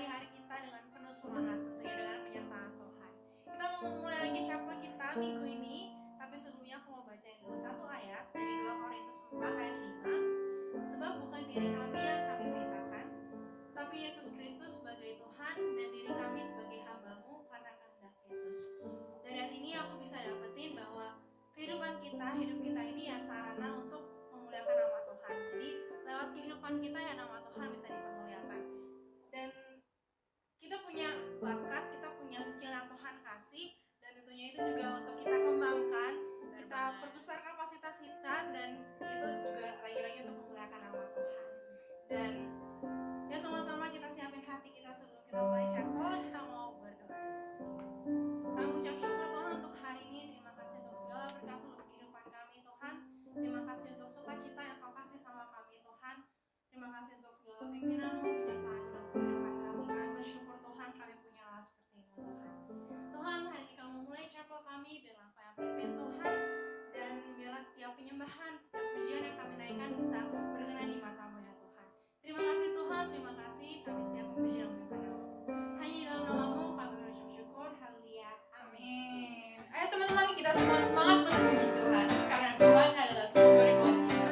hari-hari kita dengan penuh semangat, tentunya dengan penyertaan Tuhan. Kita mau mulai lagi chapter kita minggu ini, tapi sebelumnya aku mau bacain dulu satu ayat dari 2 Korintus 4 ayat 5. Sebab bukan diri kami yang kami beritakan, tapi Yesus Kristus sebagai Tuhan dan diri kami sebagai hamba-Mu karena kehendak Yesus. Dari ayat ini aku bisa dapetin bahwa hidup kita ini ya sarana untuk memuliakan nama Tuhan. Jadi lewat kehidupan kita ya nama Tuhan bisa dipermuliakan. Dan kita punya bakat, kita punya skill yang Tuhan kasih, dan tentunya itu juga untuk kita kembangkan, kita perbesar kapasitas kita, dan itu juga lagi-lagi untuk memuliakan nama Tuhan. Dan ya sama-sama kita siapin hati kita sebelum kita mulai chapel, kita mau berdoa. Kami ucap syukur Tuhan untuk hari ini. Terima kasih untuk segala berkat untuk kehidupan kami Tuhan. Terima kasih untuk sukacita yang Kau kasih sama kami Tuhan. Terima kasih untuk segala pimpinan-Mu, penyertaan dalam kehidupan kami. Kami bersyukur Tuhan kami punya Allah seperti ini Tuhan. Tuhan, hari ini Kamu mulai chapel kami, biarlah Kau yang pimpin Tuhan, dan biarlah setiap penyembahan, setiap pujian yang kami naikkan bisa berkenan di mata-Mu ya Tuhan. Terima kasih Tuhan, terima kasih. Kami siap memuji dan menyembah Nama-Mu. Hanya di dalam Nama-Mu kami berucap syukur. Haleluya. Amin. Ayo teman-teman, kita semua semangat memuji Tuhan, karena Tuhan adalah sumber kuat kita.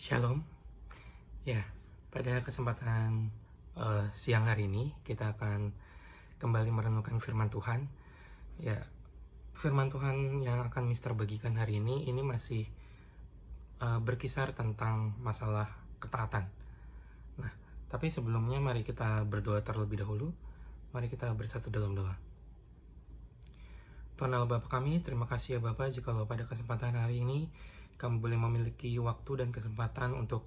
Shalom. Ya, pada kesempatan siang hari ini kita akan kembali merenungkan firman Tuhan. Ya, firman Tuhan yang akan Mister bagikan hari ini masih berkisar tentang masalah ketaatan. Nah, tapi sebelumnya mari kita berdoa terlebih dahulu. Mari kita bersatu dalam doa. Tuhan Allah Bapa kami, terima kasih ya Bapa jikalau pada kesempatan hari ini kami boleh memiliki waktu dan kesempatan untuk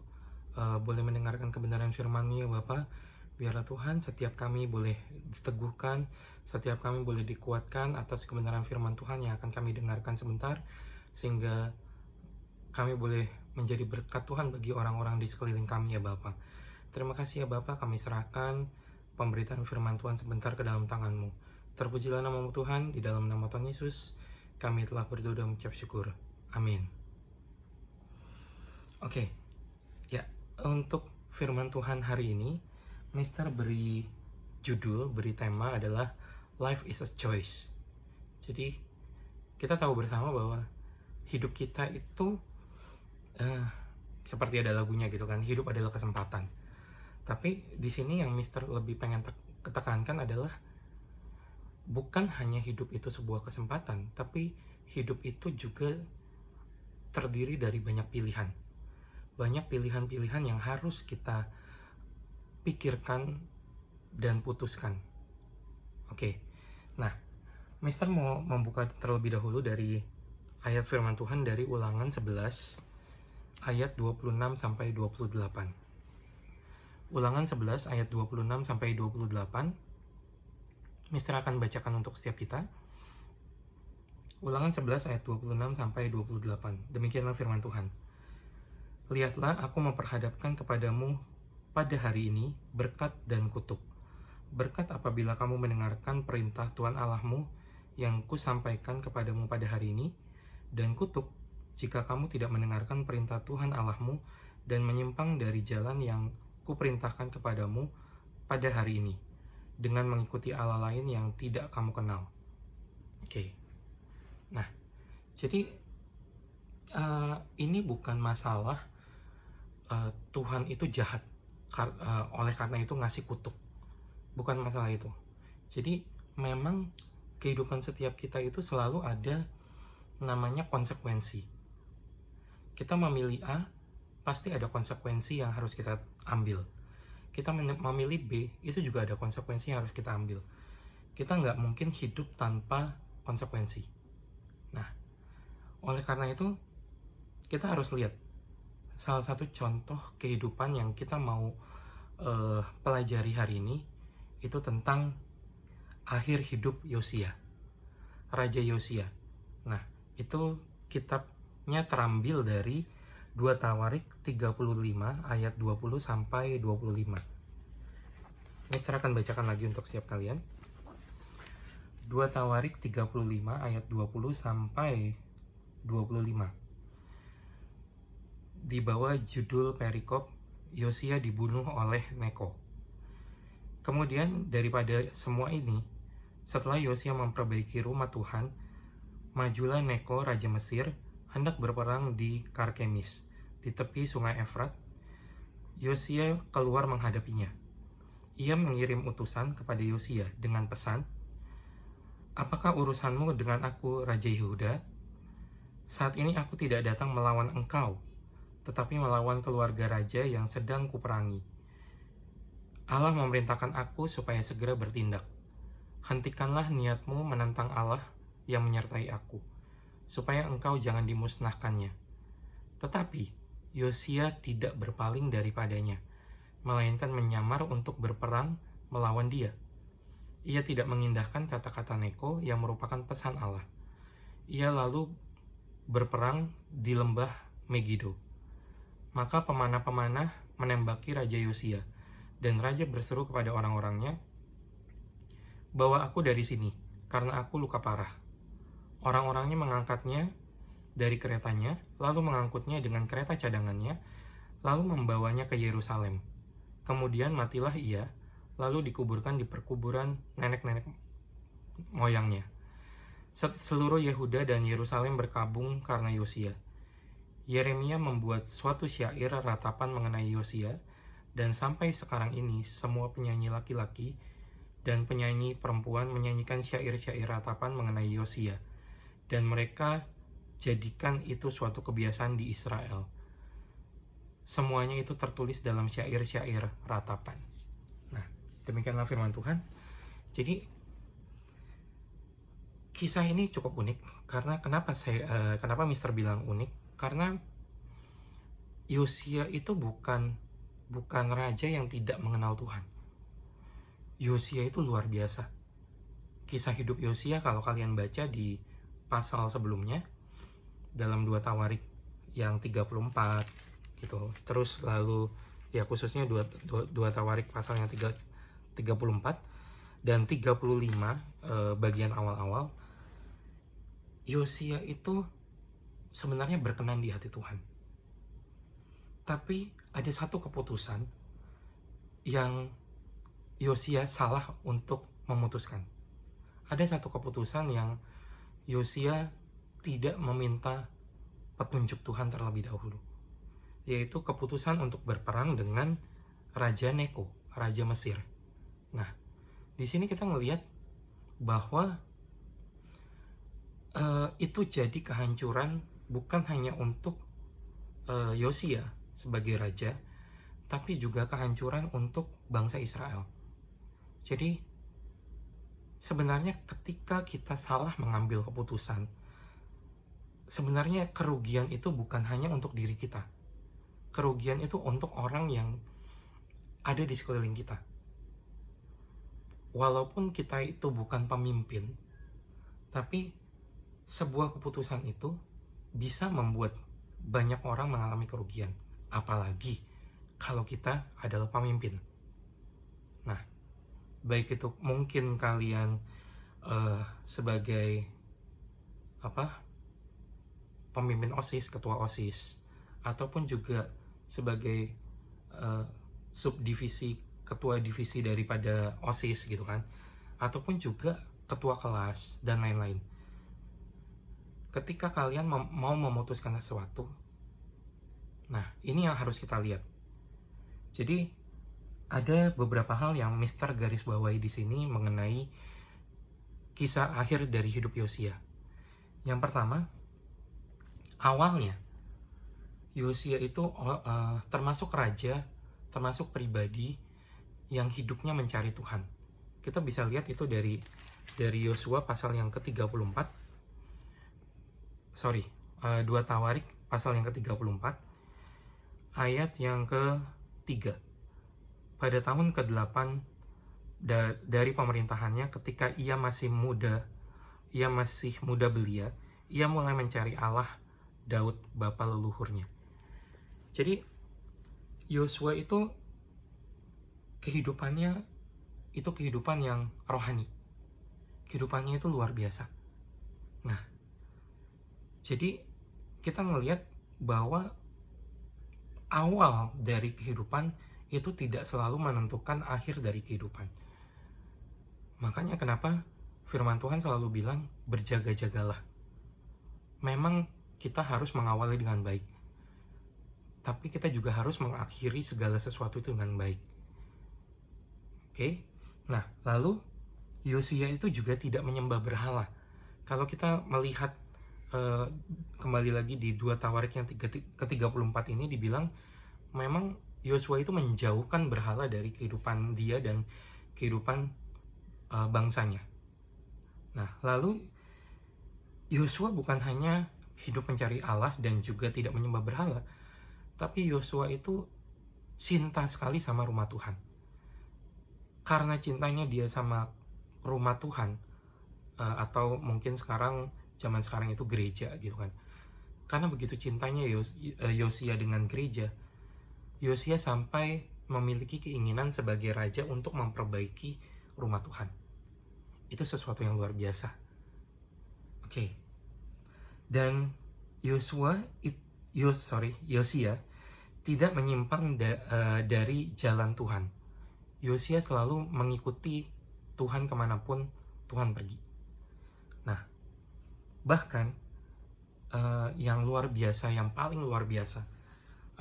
boleh mendengarkan kebenaran firman-Mu ya Bapa. Biarlah Tuhan setiap kami boleh diteguhkan, setiap kami boleh dikuatkan atas kebenaran firman Tuhan yang akan kami dengarkan sebentar, sehingga kami boleh menjadi berkat Tuhan bagi orang-orang di sekeliling kami ya Bapa. Terima kasih ya Bapa, kami serahkan pemberitaan firman Tuhan sebentar ke dalam tangan-Mu. Terpujilah nama-Mu Tuhan, di dalam nama Tuhan Yesus kami telah berdoa dan mengucap syukur. Amin. Oke, ya, untuk firman Tuhan hari ini Mister beri tema adalah Life is a Choice. Jadi kita tahu bersama bahwa hidup kita itu seperti ada lagunya gitu kan, hidup adalah kesempatan. Tapi di sini yang Mister lebih pengen tekankan adalah bukan hanya hidup itu sebuah kesempatan, tapi hidup itu juga terdiri dari banyak pilihan. Banyak pilihan-pilihan yang harus kita pikirkan dan putuskan. Oke. Nah, Mister mau membuka terlebih dahulu dari ayat firman Tuhan dari Ulangan 11 ayat 26 sampai 28. Ulangan 11 ayat 26 sampai 28. Mister akan bacakan untuk setiap kita. Ulangan 11 ayat 26 sampai 28. Demikianlah firman Tuhan. Lihatlah, aku memperhadapkan kepadamu pada hari ini berkat dan kutuk. Berkat apabila kamu mendengarkan perintah Tuhan Allahmu yang kusampaikan kepadamu pada hari ini, dan kutuk jika kamu tidak mendengarkan perintah Tuhan Allahmu dan menyimpang dari jalan yang kuperintahkan kepadamu pada hari ini, dengan mengikuti Allah lain yang tidak kamu kenal. Oke. Nah, jadi ini bukan masalah Tuhan itu jahat, oleh karena itu ngasih kutuk. Bukan masalah itu. Jadi memang kehidupan setiap kita itu selalu ada namanya konsekuensi. Kita memilih A, pasti ada konsekuensi yang harus kita ambil. Kita memilih B, itu juga ada konsekuensi yang harus kita ambil. Kita nggak mungkin hidup tanpa konsekuensi. Nah, oleh karena itu, kita harus lihat salah satu contoh kehidupan yang kita mau pelajari hari ini, itu tentang akhir hidup Yosia, Raja Yosia. Nah, itu kitabnya terambil dari 2 Tawarik 35 ayat 20 sampai 25. Mister akan bacakan lagi untuk setiap kalian. 2 Tawarik 35 ayat 20 sampai 25. Di bawah judul perikop Yosia dibunuh oleh Neko. Kemudian daripada semua ini, setelah Yosia memperbaiki rumah Tuhan, majulah Neko Raja Mesir hendak berperang di Karkemis, di tepi sungai Efrat. Yosia keluar menghadapinya. Ia mengirim utusan kepada Yosia dengan pesan, "Apakah urusanmu dengan aku, Raja Yehuda? Saat ini aku tidak datang melawan engkau, tetapi melawan keluarga raja yang sedang kuperangi. Allah memerintahkan aku supaya segera bertindak. Hentikanlah niatmu menentang Allah yang menyertai aku, supaya engkau jangan dimusnahkannya." Tetapi Yosia tidak berpaling daripadanya, melainkan menyamar untuk berperang melawan dia. Ia tidak mengindahkan kata-kata Neko yang merupakan pesan Allah. Ia lalu berperang di lembah Megido. Maka pemanah-pemanah menembaki Raja Yosia, dan Raja berseru kepada orang-orangnya, "Bawa aku dari sini, karena aku luka parah." Orang-orangnya mengangkatnya dari keretanya, lalu mengangkutnya dengan kereta cadangannya, lalu membawanya ke Yerusalem. Kemudian matilah ia, lalu dikuburkan di perkuburan nenek-nenek moyangnya. Seluruh Yehuda dan Yerusalem berkabung karena Yosia. Yeremia membuat suatu syair ratapan mengenai Yosia, dan sampai sekarang ini semua penyanyi laki-laki dan penyanyi perempuan menyanyikan syair-syair ratapan mengenai Yosia, dan mereka jadikan itu suatu kebiasaan di Israel. Semuanya itu tertulis dalam syair-syair ratapan. Nah, demikianlah firman Tuhan. Jadi kisah ini cukup unik. Karena kenapa Mister bilang unik? Karena Yosia itu bukan raja yang tidak mengenal Tuhan. Yosia itu luar biasa. Kisah hidup Yosia kalau kalian baca di pasal sebelumnya, dalam 2 Tawarik yang 34 gitu. Terus lalu ya khususnya 2 Tawarik pasal yang 34 dan 35 bagian awal-awal, Yosia itu sebenarnya berkenan di hati Tuhan. Tapi ada satu keputusan yang Yosia salah untuk memutuskan. Ada satu keputusan yang Yosia tidak meminta petunjuk Tuhan terlebih dahulu, yaitu keputusan untuk berperang dengan Raja Neko, Raja Mesir. Nah, di sini kita ngelihat bahwa itu jadi kehancuran bukan hanya untuk Yosia sebagai raja, tapi juga kehancuran untuk bangsa Israel. Jadi sebenarnya ketika kita salah mengambil keputusan, sebenarnya kerugian itu bukan hanya untuk diri kita. Kerugian itu untuk orang yang ada di sekeliling kita. Walaupun kita itu bukan pemimpin, tapi sebuah keputusan itu bisa membuat banyak orang mengalami kerugian. Apalagi kalau kita adalah pemimpin. Nah, baik itu mungkin kalian sebagai pemimpin OSIS, ketua OSIS, ataupun juga sebagai subdivisi, ketua divisi daripada OSIS gitu kan, ataupun juga ketua kelas dan lain-lain. Ketika kalian mau memutuskan sesuatu, nah ini yang harus kita lihat. Jadi ada beberapa hal yang Mister garis bawahi di sini mengenai kisah akhir dari hidup Yosia. Yang pertama, awalnya Yosia itu termasuk raja, termasuk pribadi yang hidupnya mencari Tuhan. Kita bisa lihat itu dari Yosua pasal yang ke-34. 2 Tawarik pasal yang ke-34 ayat yang ke-3. Pada tahun ke-8 dari pemerintahannya, ketika ia masih muda belia, ia mulai mencari Allah Daud bapa leluhurnya. Jadi Yosua itu kehidupannya itu kehidupan yang rohani. Kehidupannya itu luar biasa. Nah, jadi kita melihat bahwa awal dari kehidupan itu tidak selalu menentukan akhir dari kehidupan. Makanya kenapa firman Tuhan selalu bilang berjaga-jagalah. Memang kita harus mengawali dengan baik, tapi kita juga harus mengakhiri segala sesuatu itu dengan baik. Oke? Nah, lalu Yosia itu juga tidak menyembah berhala. Kalau kita melihat kembali lagi di 2 Tawarik yang ke-34 ini dibilang memang Yosua itu menjauhkan berhala dari kehidupan dia dan kehidupan bangsanya. Nah, lalu Yosua bukan hanya hidup mencari Allah dan juga tidak menyembah berhala, tapi Yosua itu cinta sekali sama rumah Tuhan. Karena cintanya dia sama rumah Tuhan, atau mungkin zaman sekarang itu gereja gitu kan. Karena begitu cintanya Yosia dengan gereja, Yosia sampai memiliki keinginan sebagai raja untuk memperbaiki rumah Tuhan. Itu sesuatu yang luar biasa. Oke. Dan Yosia tidak menyimpang dari jalan Tuhan. Yosia selalu mengikuti Tuhan kemanapun Tuhan pergi. Nah, bahkan yang luar biasa, yang paling luar biasa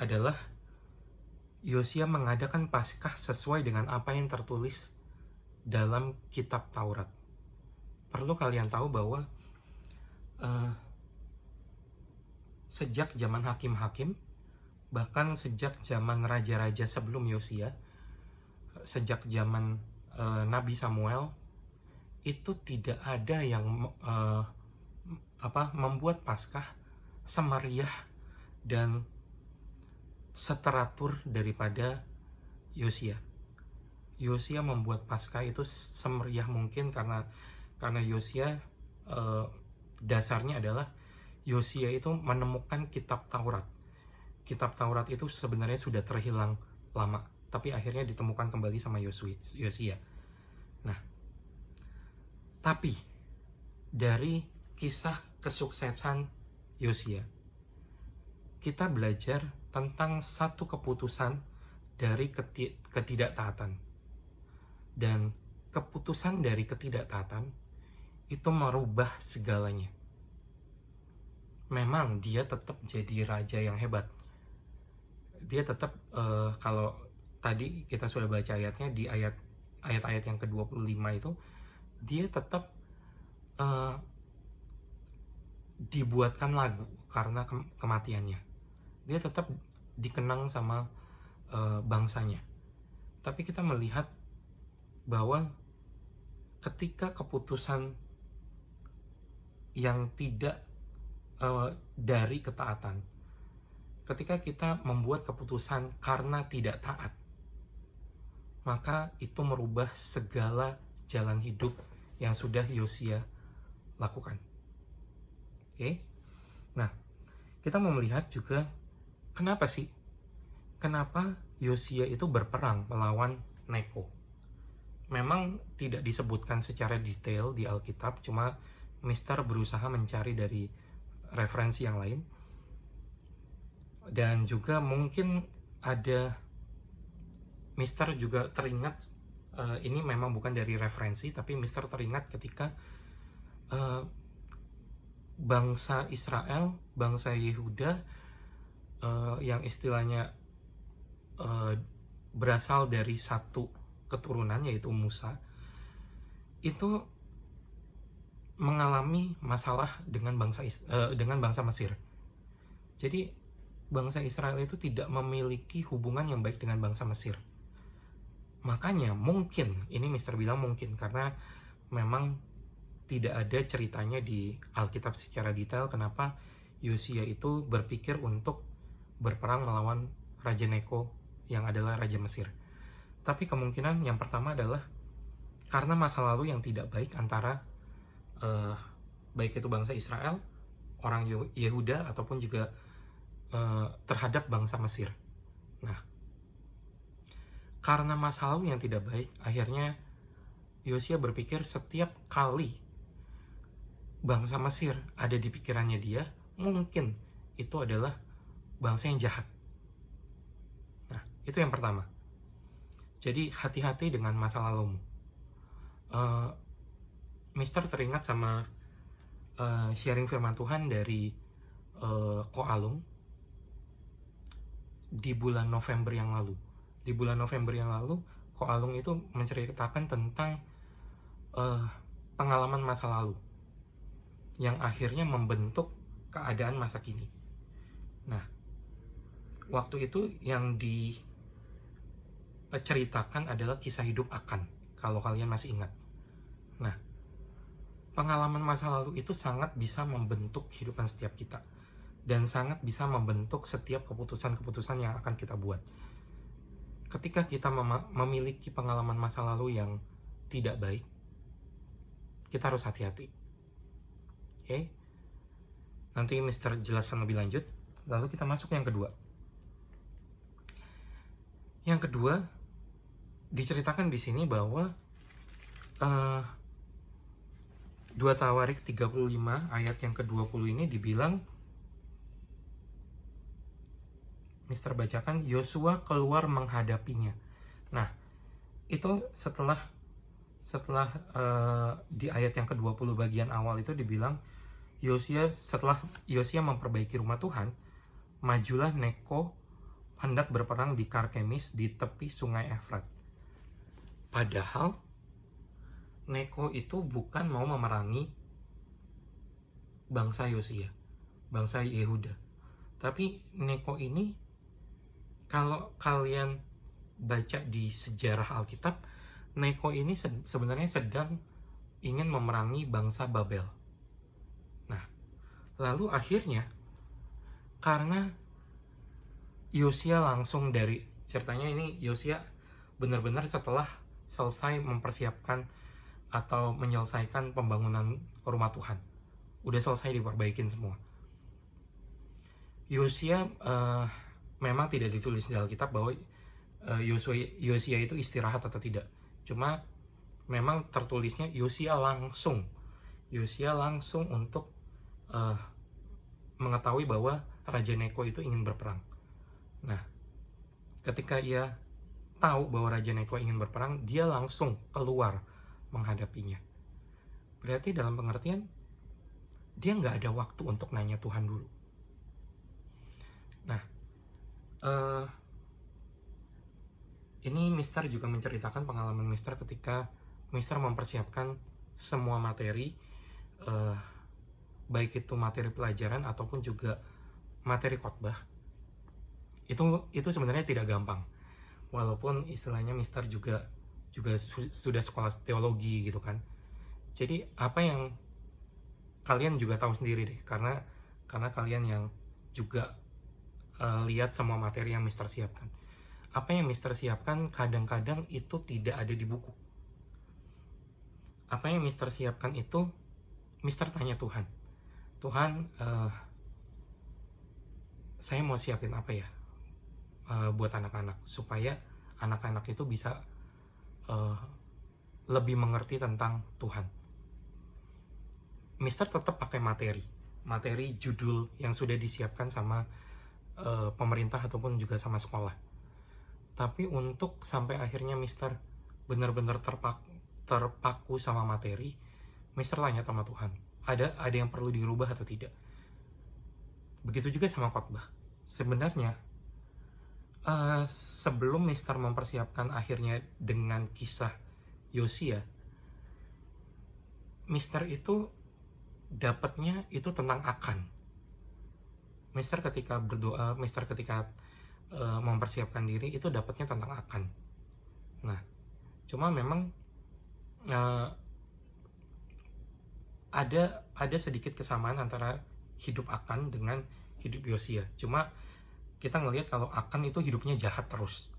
adalah Yosia mengadakan Paskah sesuai dengan apa yang tertulis dalam kitab Taurat. Perlu kalian tahu bahwa sejak zaman hakim-hakim, bahkan sejak zaman raja-raja sebelum Yosia, sejak zaman Nabi Samuel, itu tidak ada yang membuat Paskah semeriah dan seteratur daripada Yosia. Yosia membuat Paskah itu semeriah mungkin karena Yosia dasarnya adalah Yosia itu menemukan kitab Taurat. Kitab Taurat itu sebenarnya sudah terhilang lama, tapi akhirnya ditemukan kembali sama Yosia. Nah, tapi dari kisah kesuksesan Yosia, kita belajar tentang satu keputusan dari ketidaktaatan. Dan keputusan dari ketidaktaatan itu merubah segalanya. Memang dia tetap jadi raja yang hebat. Dia tetap, kalau tadi kita sudah baca ayatnya, di ayat-ayat yang ke-25 itu, dia tetap dibuatkan lagu karena kematiannya. Dia tetap dikenang sama bangsanya. Tapi kita melihat bahwa ketika keputusan yang tidak dari ketaatan, ketika kita membuat keputusan karena tidak taat, maka itu merubah segala jalan hidup yang sudah Yosia lakukan. Oke? Nah, kita mau melihat juga kenapa Yosia itu berperang melawan Neko. Memang tidak disebutkan secara detail di Alkitab, cuma Mister berusaha mencari dari referensi yang lain. Dan juga mungkin ada, Mister juga teringat, ini memang bukan dari referensi, tapi Mister teringat ketika bangsa Israel, bangsa Yehuda, yang istilahnya berasal dari satu keturunan yaitu Musa, itu mengalami masalah dengan bangsa Mesir. Jadi bangsa Israel itu tidak memiliki hubungan yang baik dengan bangsa Mesir. Makanya mungkin, ini Mister bilang mungkin, karena memang tidak ada ceritanya di Alkitab secara detail kenapa Yosia itu berpikir untuk berperang melawan Raja Neko yang adalah Raja Mesir. Tapi kemungkinan yang pertama adalah karena masa lalu yang tidak baik antara baik itu bangsa Israel, orang Yehuda, ataupun juga terhadap bangsa Mesir. Nah, karena masa lalu yang tidak baik, akhirnya Yosia berpikir setiap kali bangsa Mesir ada di pikirannya dia, mungkin itu adalah bangsa yang jahat. Nah, itu yang pertama. Jadi hati-hati dengan masa lalumu. Mister teringat sama sharing firman Tuhan dari Ko Alung di bulan November yang lalu. Di bulan November yang lalu, Ko Alung itu menceritakan tentang pengalaman masa lalu yang akhirnya membentuk keadaan masa kini. Nah, waktu itu yang diceritakan adalah kisah hidup Akan, kalau kalian masih ingat. Nah, pengalaman masa lalu itu sangat bisa membentuk kehidupan setiap kita, dan sangat bisa membentuk setiap keputusan-keputusan yang akan kita buat. Ketika kita memiliki pengalaman masa lalu yang tidak baik, kita harus hati-hati. Oke? Nanti Mister jelaskan lebih lanjut. Lalu kita masuk yang kedua. Yang kedua, diceritakan di sini bahwa 2 Tawarik 35 ayat yang ke-20 ini dibilang, Mister bacakan, Yosua keluar menghadapinya. Nah, itu setelah di ayat yang ke-20 bagian awal itu dibilang setelah Yosia memperbaiki rumah Tuhan, majulah Neko hendak berperang di Karkemis di tepi sungai Efrat. Padahal Neko itu bukan mau memerangi bangsa Yosia, bangsa Yehuda. Tapi Neko ini, kalau kalian baca di sejarah Alkitab, Neko ini sebenarnya sedang ingin memerangi bangsa Babel. Nah, lalu akhirnya karena Yosia langsung dari ceritanya ini, Yosia benar-benar setelah selesai mempersiapkan atau menyelesaikan pembangunan rumah Tuhan, udah selesai diperbaikin semua. Yosia memang tidak ditulis di Alkitab bahwa Yosia itu istirahat atau tidak. Cuma memang tertulisnya Yosia langsung untuk mengetahui bahwa Raja Neko itu ingin berperang. Nah, ketika ia tahu bahwa Raja Neko ingin berperang, dia langsung keluar menghadapinya. Berarti dalam pengertian dia nggak ada waktu untuk nanya Tuhan dulu. Nah, ini Mister juga menceritakan pengalaman Mister ketika Mister mempersiapkan semua materi, baik itu materi pelajaran ataupun juga materi khotbah. Itu sebenarnya tidak gampang. Walaupun istilahnya Mister juga sudah sekolah teologi gitu kan. Jadi apa yang kalian juga tahu sendiri deh, karena kalian yang juga lihat semua materi yang Mister siapkan. Apa yang Mister siapkan kadang-kadang itu tidak ada di buku. Apa yang Mister siapkan itu Mister tanya Tuhan, saya mau siapin apa ya buat anak-anak, supaya anak-anak itu bisa lebih mengerti tentang Tuhan. Mister tetap pakai materi judul yang sudah disiapkan sama pemerintah ataupun juga sama sekolah. Tapi untuk sampai akhirnya Mister benar-benar terpaku sama materi, Mister tanya sama Tuhan, ada yang perlu dirubah atau tidak. Begitu juga sama khotbah. Sebenarnya sebelum Mister mempersiapkan akhirnya dengan kisah Yosia, Mister itu dapatnya itu tentang Akan. Mister ketika berdoa, Mister ketika mempersiapkan diri itu dapatnya tentang Akan. Nah, cuma memang ada sedikit kesamaan antara hidup Akan dengan hidup Yosia. Cuma kita ngelihat kalau Akan itu hidupnya jahat terus.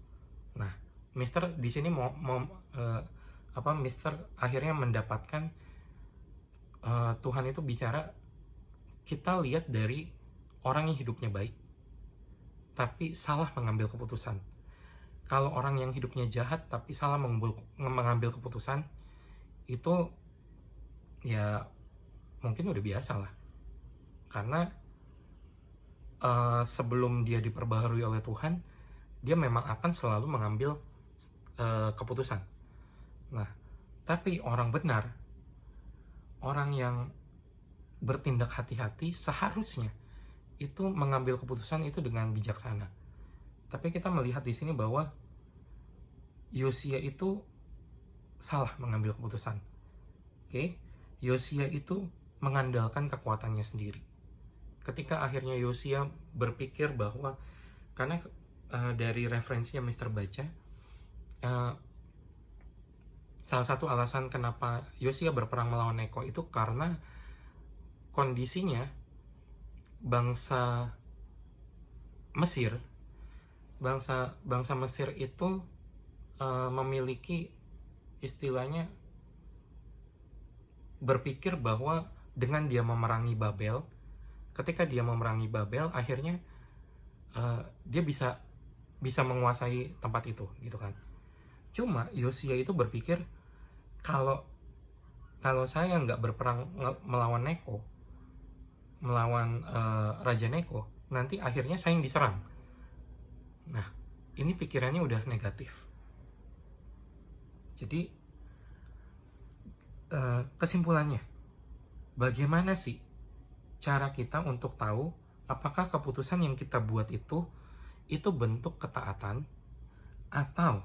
Nah, Mister di sini Mister akhirnya mendapatkan Tuhan itu bicara, kita lihat dari orang yang hidupnya baik tapi salah mengambil keputusan. Kalau orang yang hidupnya jahat tapi salah mengambil keputusan, itu ya mungkin udah biasa lah. Karena sebelum dia diperbaharui oleh Tuhan, dia memang akan selalu mengambil keputusan. Nah, tapi orang benar, orang yang bertindak hati-hati, seharusnya itu mengambil keputusan itu dengan bijaksana. Tapi kita melihat di sini bahwa Yosia itu salah mengambil keputusan. Oke? Yosia itu mengandalkan kekuatannya sendiri. Ketika akhirnya Yosia berpikir bahwa, karena dari referensi yang Mister baca, salah satu alasan kenapa Yosia berperang melawan Neko itu karena kondisinya bangsa Mesir itu memiliki istilahnya berpikir bahwa dengan dia memerangi Babel, ketika dia memerangi Babel akhirnya dia bisa menguasai tempat itu gitu kan. Cuma Yosia itu berpikir kalau saya nggak berperang melawan Neko, melawan Raja Neko, nanti akhirnya saya yang diserang. Nah, ini pikirannya udah negatif. Jadi kesimpulannya, bagaimana sih cara kita untuk tahu apakah keputusan yang kita buat itu bentuk ketaatan atau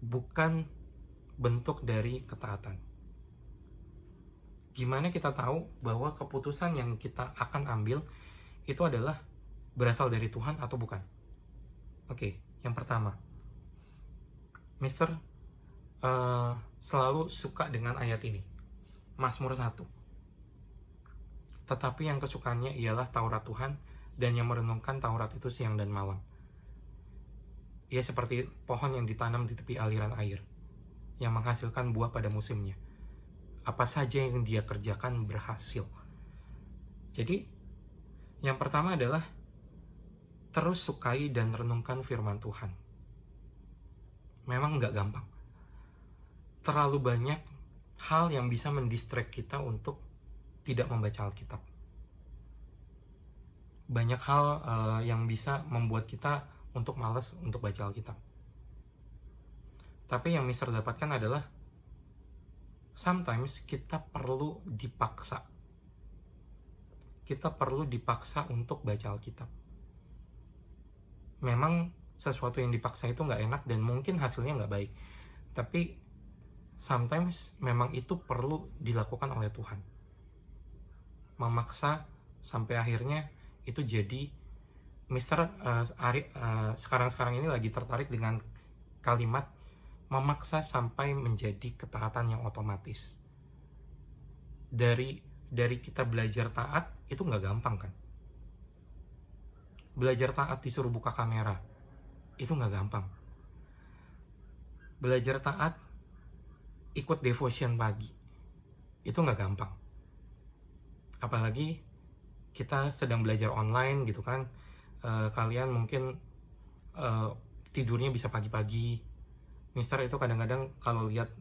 bukan bentuk dari ketaatan. Gimana kita tahu bahwa keputusan yang kita akan ambil itu adalah berasal dari Tuhan atau bukan? Oke, yang pertama, Mister selalu suka dengan ayat ini, Mazmur 1. Tetapi yang kesukaannya ialah Taurat Tuhan, dan yang merenungkan Taurat itu siang dan malam. Ia seperti pohon yang ditanam di tepi aliran air, yang menghasilkan buah pada musimnya. Apa saja yang dia kerjakan berhasil. Jadi, yang pertama adalah terus sukai dan renungkan firman Tuhan. Memang nggak gampang. Terlalu banyak hal yang bisa mendistract kita untuk tidak membaca Alkitab. Banyak hal yang bisa membuat kita untuk malas untuk baca Alkitab. Tapi yang Mister dapatkan adalah sometimes kita perlu dipaksa. Kita perlu dipaksa untuk baca Alkitab. Memang sesuatu yang dipaksa itu nggak enak dan mungkin hasilnya nggak baik. Tapi sometimes memang itu perlu dilakukan oleh Tuhan. Memaksa sampai akhirnya itu jadi Mister sekarang-sekarang ini lagi tertarik dengan kalimat memaksa sampai menjadi ketaatan yang otomatis. Dari kita belajar taat itu nggak gampang kan? Belajar taat disuruh buka kamera itu nggak gampang. Belajar taat ikut devotion pagi itu nggak gampang. Apalagi kita sedang belajar online gitu kan, kalian mungkin tidurnya bisa pagi-pagi. Mister itu kadang-kadang kalau lihat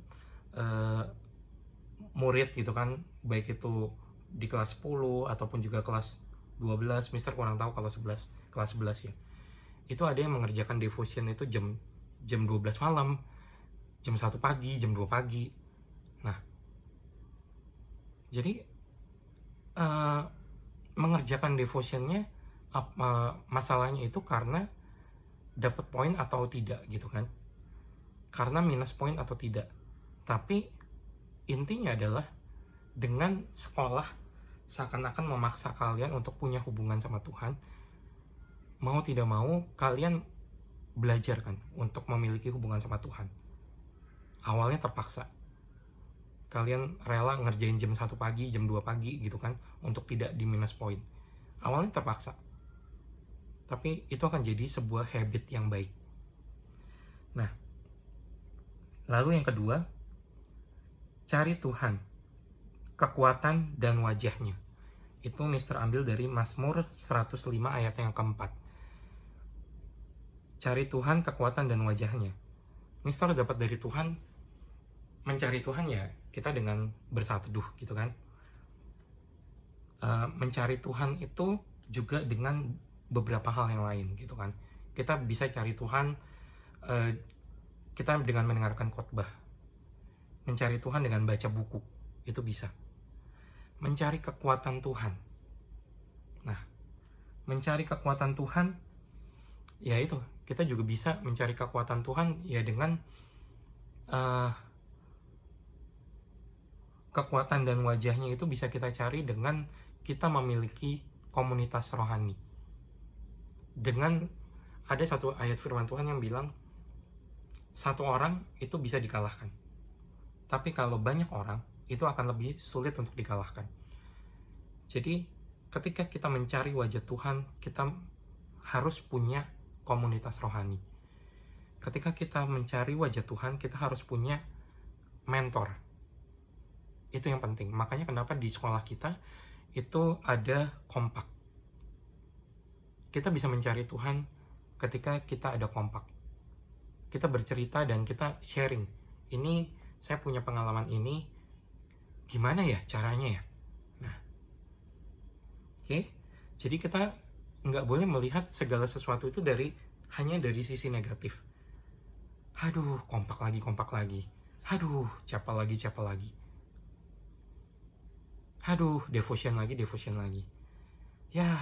murid gitu kan, baik itu di kelas 10 ataupun juga kelas 12, Mister kurang tahu kalau kelas 11 ya. Itu ada yang mengerjakan devotion itu jam 12 malam, jam 1 pagi, jam 2 pagi. Nah, jadi mengerjakan devotionnya masalahnya itu karena dapat poin atau tidak gitu kan, karena minus poin atau tidak. Tapi intinya adalah dengan sekolah seakan-akan memaksa kalian untuk punya hubungan sama Tuhan. Mau tidak mau kalian belajar kan untuk memiliki hubungan sama Tuhan. Awalnya terpaksa, kalian rela ngerjain jam 1 pagi, jam 2 pagi gitu kan, untuk tidak di minus poin. Awalnya terpaksa. Tapi itu akan jadi sebuah habit yang baik. Nah, lalu yang kedua, cari Tuhan, kekuatan dan wajahnya. Itu Mister ambil dari Mazmur 105 ayat yang keempat. Cari Tuhan, kekuatan dan wajahnya. Mister dapat dari Tuhan, mencari Tuhan ya kita dengan bersaat teduh gitu kan. Mencari Tuhan itu juga dengan beberapa hal yang lain gitu kan. Kita bisa cari Tuhan kita dengan mendengarkan khotbah. Mencari Tuhan dengan baca buku, itu bisa. Mencari kekuatan Tuhan. Nah, mencari kekuatan Tuhan ya itu, kita juga bisa mencari kekuatan Tuhan ya dengan kekuatan dan wajahnya itu bisa kita cari dengan kita memiliki komunitas rohani. Dengan ada satu ayat firman Tuhan yang bilang, satu orang itu bisa dikalahkan. Tapi kalau banyak orang, itu akan lebih sulit untuk dikalahkan. Jadi, ketika kita mencari wajah Tuhan, kita harus punya komunitas rohani. Ketika kita mencari wajah Tuhan, kita harus punya mentor. Itu yang penting. Makanya kenapa di sekolah kita itu ada kompak. Kita bisa mencari Tuhan ketika kita ada kompak. Kita bercerita dan kita sharing. Ini saya punya pengalaman ini, gimana ya caranya ya? Nah, oke. Jadi kita nggak boleh melihat segala sesuatu itu hanya dari sisi negatif. Aduh, kompak lagi. Aduh, capek lagi. Aduh, devotion lagi. Ya,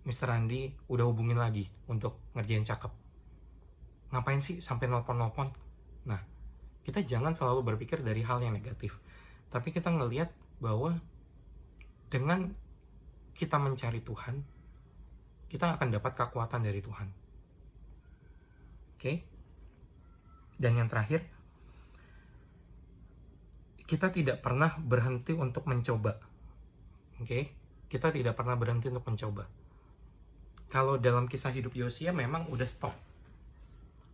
Mr. Andi udah hubungin lagi untuk ngerjain cakep. Ngapain sih sampai nelpon-nelpon? Nah, kita jangan selalu berpikir dari hal yang negatif. Tapi kita ngelihat bahwa dengan kita mencari Tuhan, kita akan dapat kekuatan dari Tuhan. Oke? Dan yang terakhir, kita tidak pernah berhenti untuk mencoba. Oke? Kita tidak pernah berhenti untuk mencoba. Kalau dalam kisah hidup Yosia memang udah stop.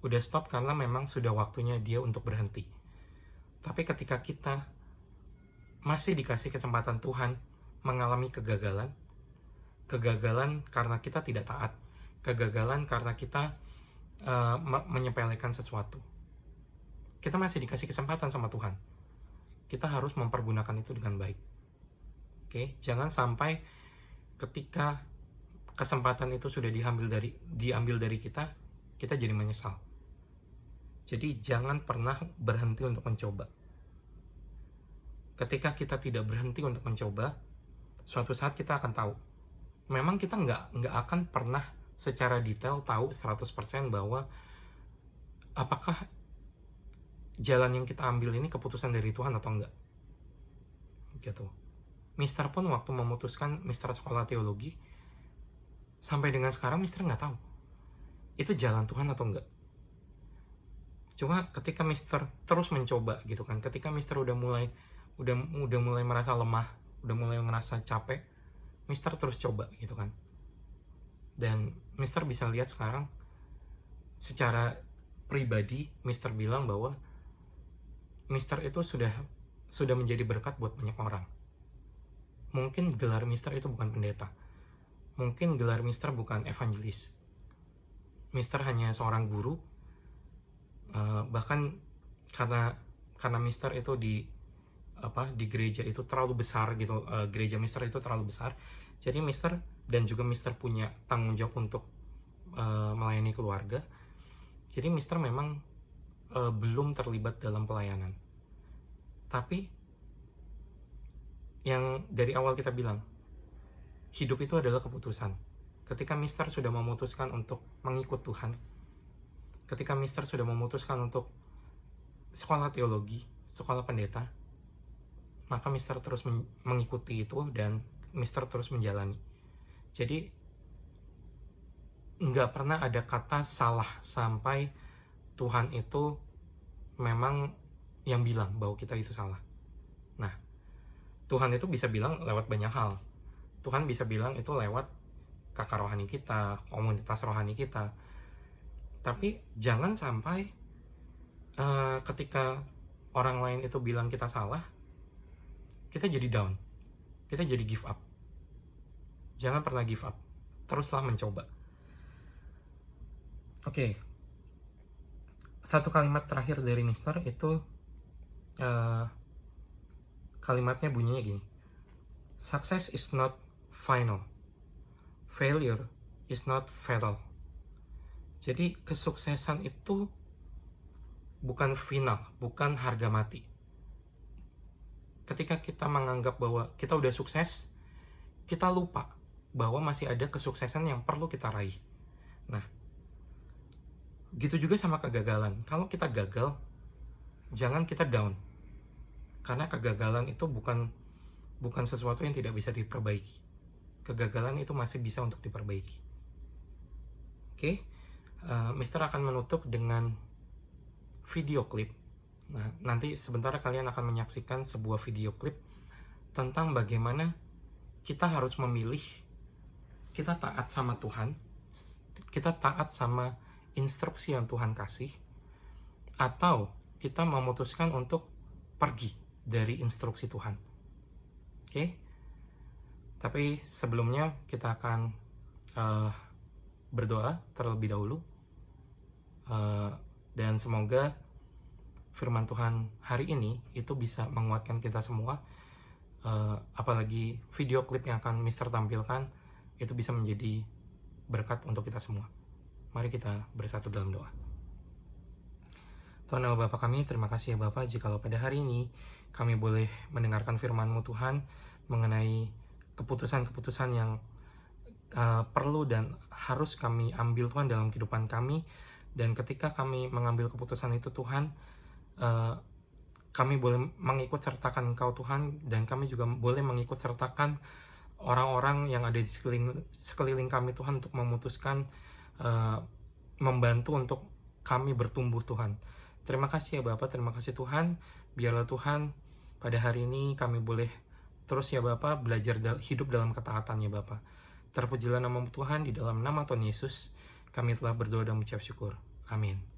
Udah stop karena memang sudah waktunya dia untuk berhenti. Tapi ketika kita masih dikasih kesempatan Tuhan mengalami kegagalan karena kita tidak taat, kegagalan karena kita menyepelekan sesuatu. Kita masih dikasih kesempatan sama Tuhan. Kita harus mempergunakan itu dengan baik. Oke, jangan sampai ketika kesempatan itu sudah diambil dari kita jadi menyesal. Jadi jangan pernah berhenti untuk mencoba. Ketika kita tidak berhenti untuk mencoba, suatu saat kita akan tahu. Memang kita nggak akan pernah secara detail tahu 100% bahwa apakah jalan yang kita ambil ini keputusan dari Tuhan atau enggak. Gitu. Mister pun waktu memutuskan Mister sekolah teologi, sampai dengan sekarang Mister nggak tahu itu jalan Tuhan atau enggak. Cuma ketika Mister terus mencoba gitu kan, ketika Mister udah mulai merasa lemah, udah mulai merasa capek, Mister terus coba gitu kan. Dan Mister bisa lihat sekarang secara pribadi, Mister bilang bahwa Mister itu sudah menjadi berkat buat banyak orang. Mungkin gelar Mister itu bukan pendeta. Mungkin gelar Mister bukan evangelis. Mister hanya seorang guru. Bahkan karena Mister itu di gereja itu terlalu besar gitu. Gereja Mister itu terlalu besar. Jadi Mister dan juga Mister punya tanggung jawab untuk melayani keluarga. Jadi Mister memang belum terlibat dalam pelayanan. Tapi yang dari awal kita bilang, hidup itu adalah keputusan. Ketika Mister sudah memutuskan untuk mengikut Tuhan, ketika Mister sudah memutuskan untuk sekolah teologi, sekolah pendeta, maka Mister terus mengikuti itu dan Mister terus menjalani. Jadi nggak pernah ada kata salah sampai Tuhan itu memang yang bilang bahwa kita itu salah. Nah, Tuhan itu bisa bilang lewat banyak hal. Tuhan bisa bilang itu lewat kakak rohani kita, komunitas rohani kita. Tapi jangan sampai ketika orang lain itu bilang kita salah, kita jadi down, kita jadi give up. Jangan pernah give up, teruslah mencoba. Oke. Satu kalimat terakhir dari Mister itu kalimatnya bunyinya gini. Success is not final. Failure is not fatal. Jadi kesuksesan itu bukan final, bukan harga mati. Ketika kita menganggap bahwa kita udah sukses, kita lupa bahwa masih ada kesuksesan yang perlu kita raih. Nah, gitu juga sama kegagalan. Kalau kita gagal, jangan kita down. Karena kegagalan itu bukan sesuatu yang tidak bisa diperbaiki. Kegagalan itu masih bisa untuk diperbaiki. Oke, Mister akan menutup dengan video klip. Nah, nanti sebentar kalian akan menyaksikan sebuah video klip tentang bagaimana kita harus memilih, kita taat sama Tuhan, kita taat sama instruksi yang Tuhan kasih, atau kita memutuskan untuk pergi dari instruksi Tuhan. Oke? Tapi sebelumnya kita akan berdoa terlebih dahulu, dan semoga firman Tuhan hari ini itu bisa menguatkan kita semua, apalagi video klip yang akan Mister tampilkan itu bisa menjadi berkat untuk kita semua. Mari kita bersatu dalam doa. Tuhan Allah Bapa kami, terima kasih ya Bapa, jikalau pada hari ini kami boleh mendengarkan firman-Mu Tuhan, mengenai keputusan-keputusan yang perlu dan harus kami ambil Tuhan dalam kehidupan kami. Dan ketika kami mengambil keputusan itu Tuhan, kami boleh mengikut sertakan Engkau Tuhan, dan kami juga boleh mengikut sertakan orang-orang yang ada di sekeliling kami Tuhan untuk memutuskan, membantu untuk kami bertumbuh Tuhan. Terima kasih ya Bapak, terima kasih Tuhan. Biarlah Tuhan pada hari ini kami boleh terus ya Bapak belajar hidup dalam ketaatan ya Bapak. Terpujilah nama Tuhan, di dalam nama Tuhan Yesus kami telah berdoa dan mengucap syukur. Amin.